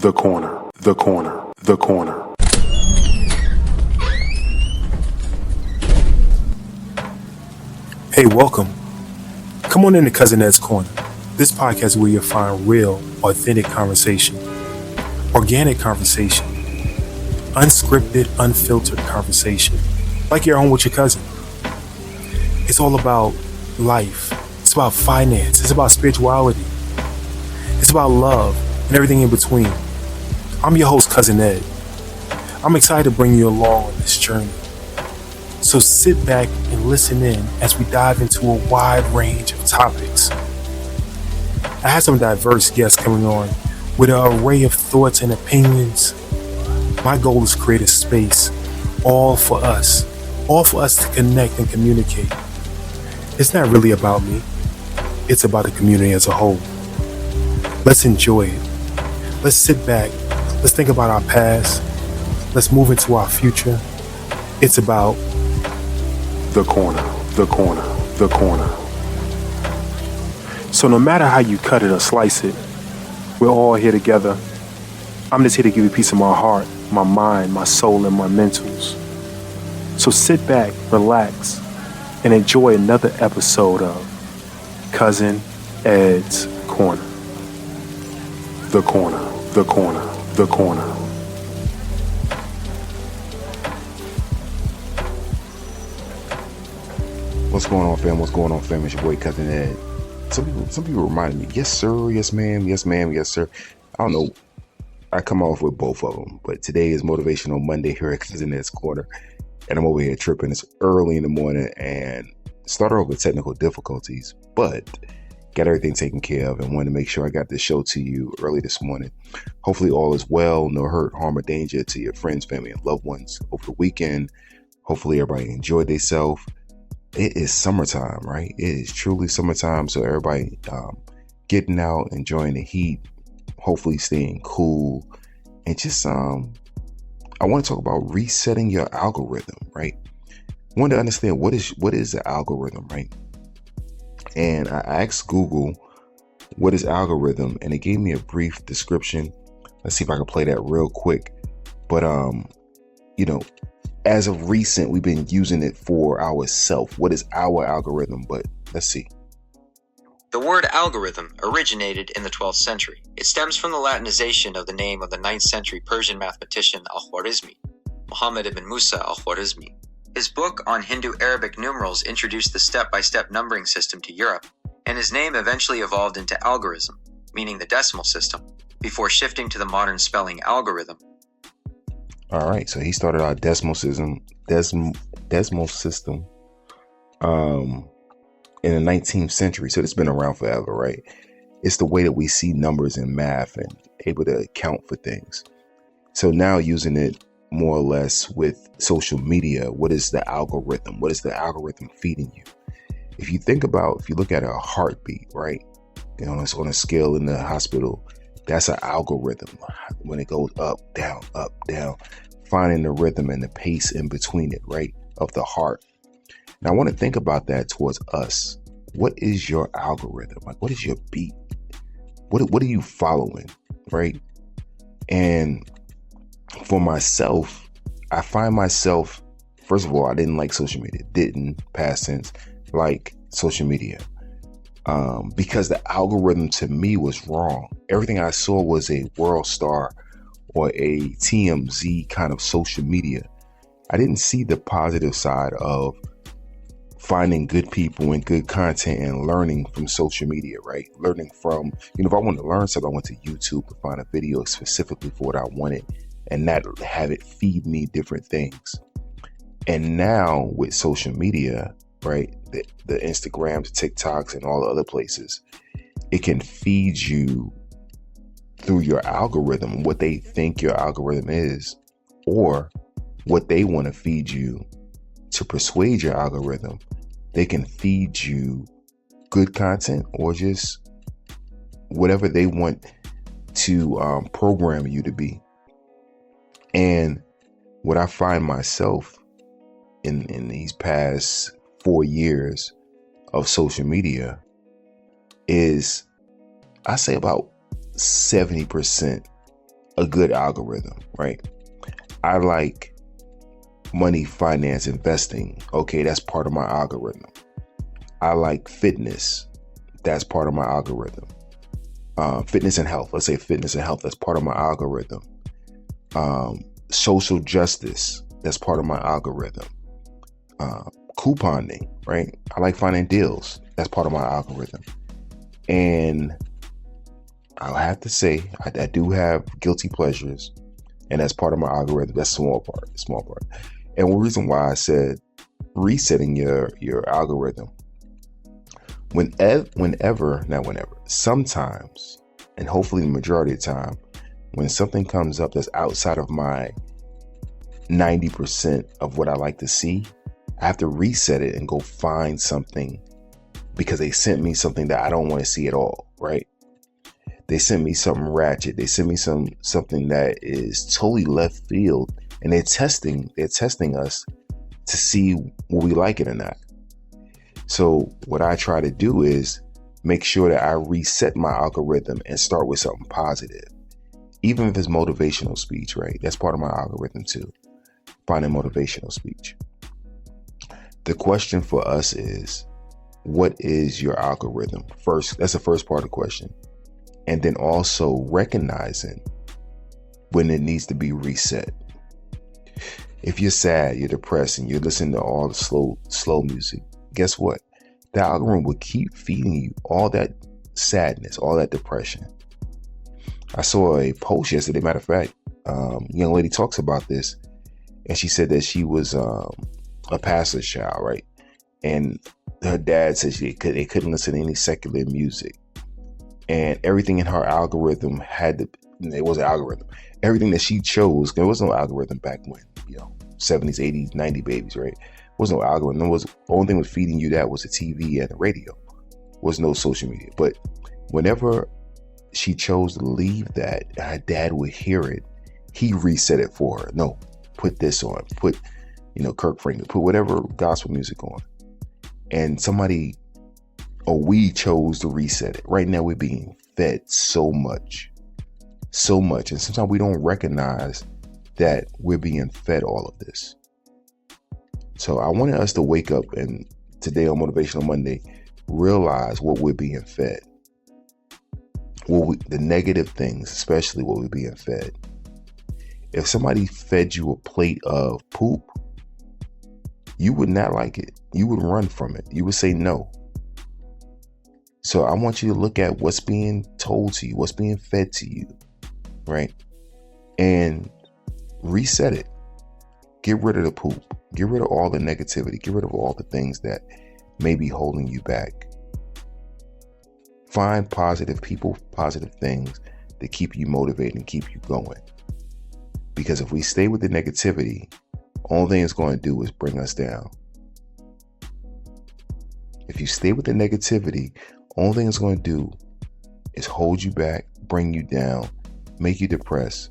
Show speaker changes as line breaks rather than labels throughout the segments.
The corner, the corner, the corner. Hey, welcome. Come on into Cousin Ed's Corner. This podcast is where you'll find real, authentic conversation, organic conversation, unscripted, unfiltered conversation, like you're home with your cousin. It's all about life. It's about finance. It's about spirituality. It's about love and everything in between. I'm your host, Cousin Ed. I'm excited to bring you along on this journey. So sit back and listen in as we dive into a wide range of topics. I have some diverse guests coming on with an array of thoughts and opinions. My goal is to create a space all for us to connect and communicate. It's not really about me. It's about the community as a whole. Let's enjoy it. Let's sit back. Let's think about our past. Let's move into our future. It's about the corner, the corner, the corner. So no matter how you cut it or slice it, we're all here together. I'm just here to give you a piece of my heart, my mind, my soul, and my mentals. So sit back, relax, and enjoy another episode of Cousin Ed's Corner. The corner, the corner, the corner.
What's going on, fam? What's going on, fam? It's your boy, Cousin Ed. Some people reminded me, yes, sir, yes, ma'am, yes, ma'am, yes, sir. I don't know. I come off with both of them, but today is Motivational Monday here at Cousin Ed's Corner, and I'm over here tripping. It's early in the morning and started off with technical difficulties, but got everything taken care of and wanted to make sure I got this show to you early this morning. Hopefully all is well, no hurt, harm, or danger to your friends, family, and loved ones over the weekend. Hopefully everybody enjoyed themselves. It is summertime, right? It is truly summertime. So everybody getting out, enjoying the heat, hopefully staying cool. And just, I want to talk about resetting your algorithm, right? I want to understand what is the algorithm, right? And I asked Google, what is algorithm? And it gave me a brief description. Let's see if I can play that real quick. But, as of recent, we've been using it for ourselves. What is our algorithm? But let's see.
The word algorithm originated in the 12th century. It stems from the Latinization of the name of the 9th century Persian mathematician Al-Khwarizmi, Muhammad ibn Musa al-Khwarizmi. His book on Hindu-Arabic numerals introduced the step-by-step numbering system to Europe, and his name eventually evolved into algorithm, meaning the decimal system, before shifting to the modern spelling algorithm.
All right, so he started our decimal system in the 19th century. So it's been around forever, right? It's the way that we see numbers in math and able to account for things. So now using it more or less with social media, what is the algorithm? What is the algorithm feeding you? If you look at a heartbeat, right? It's on a scale in the hospital. That's an algorithm. When it goes up, down, finding the rhythm and the pace in between it, right? Of the heart. Now I want to think about that towards us. What is your algorithm? Like, what is your beat? What are you following, right? And for myself, I find myself, first of all, I didn't like social media. Didn't, past tense, like social media. Because the algorithm to me was wrong. Everything I saw was a world star or a TMZ kind of social media. I didn't see the positive side of finding good people and good content and learning from social media, right? Learning from, if I wanted to learn something, I went to YouTube to find a video specifically for what I wanted and not have it feed me different things. And now with social media, right, the Instagrams, TikToks, and all the other places, it can feed you through your algorithm, what they think your algorithm is, or what they want to feed you to persuade your algorithm. They can feed you good content or just whatever they want to program you to be. And what I find myself in these past 4 years of social media is, I say about 70% a good algorithm, right? I like money, finance, investing. Okay, that's part of my algorithm. I like fitness. That's part of my algorithm. Fitness and health. Let's say fitness and health. That's part of my algorithm. Social justice. That's part of my algorithm. Couponing, right? I like finding deals. That's part of my algorithm. And I'll have to say, I do have guilty pleasures, and that's part of my algorithm. That's small part. And one reason why I said resetting your algorithm, sometimes, and hopefully the majority of the time, when something comes up that's outside of my 90% of what I like to see, I have to reset it and go find something, because they sent me something that I don't want to see at all, right? They sent me something ratchet. They sent me something that is totally left field, and they're testing us to see will we like it or not. So what I try to do is make sure that I reset my algorithm and start with something positive. Even if it's motivational speech, right? That's part of my algorithm too. Finding motivational speech. The question for us is, what is your algorithm? First, that's the first part of the question. And then also recognizing when it needs to be reset. If you're sad, you're depressed, and you're listening to all the slow music, guess what? The algorithm will keep feeding you all that sadness, all that depression. I saw a post yesterday, matter of fact, young lady talks about this, and she said that she was a pastor's child, right? And her dad said they couldn't listen to any secular music. And everything in her algorithm it was an algorithm. Everything that she chose, there was no algorithm back when, 70s, 80s, 90s babies, right? There was no algorithm. The only thing was feeding you that was the TV and the radio. There was no social media. But whenever she chose to leave that, her dad would hear it. He reset it for her. No, put this on. Put, Kirk Franklin. Put whatever gospel music on. And we chose to reset it. Right now we're being fed so much. And sometimes we don't recognize that we're being fed all of this. So I wanted us to wake up and today on Motivational Monday, realize what we're being fed. The negative things, especially what we're being fed. If somebody fed you a plate of poop, you would not like it. You would run from it. You would say no. So I want you to look at what's being told to you, what's being fed to you, right? And reset it. Get rid of the poop. Get rid of all the negativity. Get rid of all the things that may be holding you back. Find positive people, positive things that keep you motivated and keep you going. Because if we stay with the negativity, all thing it's going to do is bring us down. If you stay with the negativity, all thing it's going to do is hold you back, bring you down, make you depressed.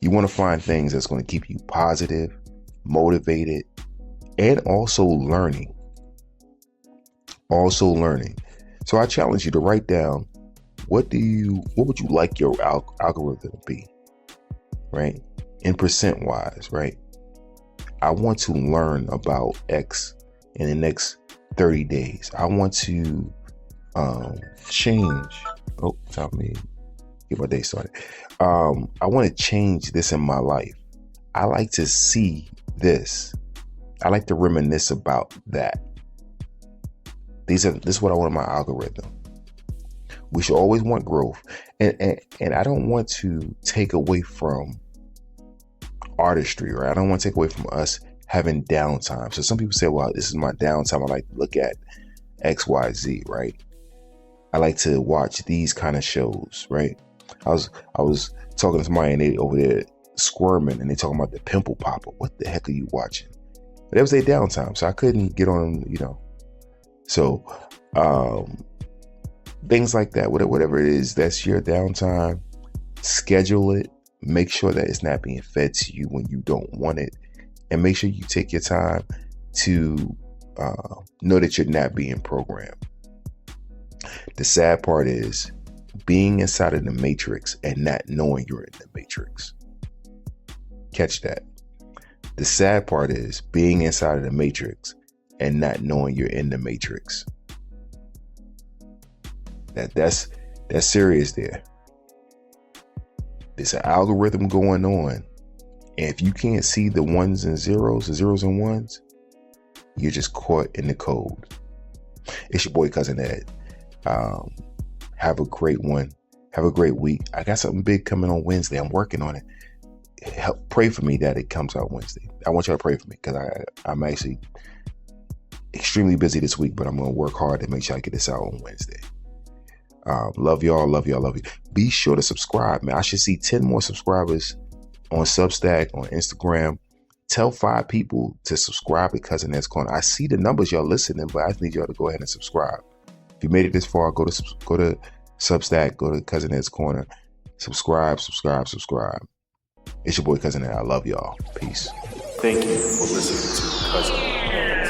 You want to find things that's going to keep you positive, motivated, and also learning. So I challenge you to write down, what would you like your algorithm to be, right? In percent wise, right? I want to learn about X in the next 30 days. I want to change. Oh, tell me, get my day started. I want to change this in my life. I like to see this. I like to reminisce about that. This is what I want in my algorithm. We should always want growth. And I don't want to take away from artistry, right? I don't want to take away from us having downtime. So some people say, well, this is my downtime. I like to look at X, Y, Z, right? I like to watch these kind of shows, right? I was talking to somebody and they over there squirming and they talking about the pimple popper. What the heck are you watching? But it was their downtime, so I couldn't get on, So things like that, whatever it is, that's your downtime. Schedule it. Make sure that it's not being fed to you when you don't want it. And make sure you take your time to know that you're not being programmed. The sad part is being inside of the matrix and not knowing you're in the matrix. Catch that. The sad part is being inside of the matrix and not knowing you're in the matrix. That's serious there. There's an algorithm going on. And if you can't see the ones and zeros, the zeros and ones, you're just caught in the code. It's your boy Cousin Ed. Have a great one. Have a great week. I got something big coming on Wednesday. I'm working on it. Help pray for me that it comes out Wednesday. I want y'all to pray for me because I'm actually extremely busy this week, but I'm going to work hard to make sure I get this out on Wednesday. Love y'all. Love y'all. Love you. Be sure to subscribe, man. I should see 10 more subscribers on Substack, on Instagram. Tell 5 people to subscribe to Cousin Ed's Corner. I see the numbers y'all listening, but I just need y'all to go ahead and subscribe. If you made it this far, go to Substack, go to Cousin Ed's Corner. Subscribe. It's your boy Cousin Ed. I love y'all. Peace.
Thank you for listening to Cousin Ed.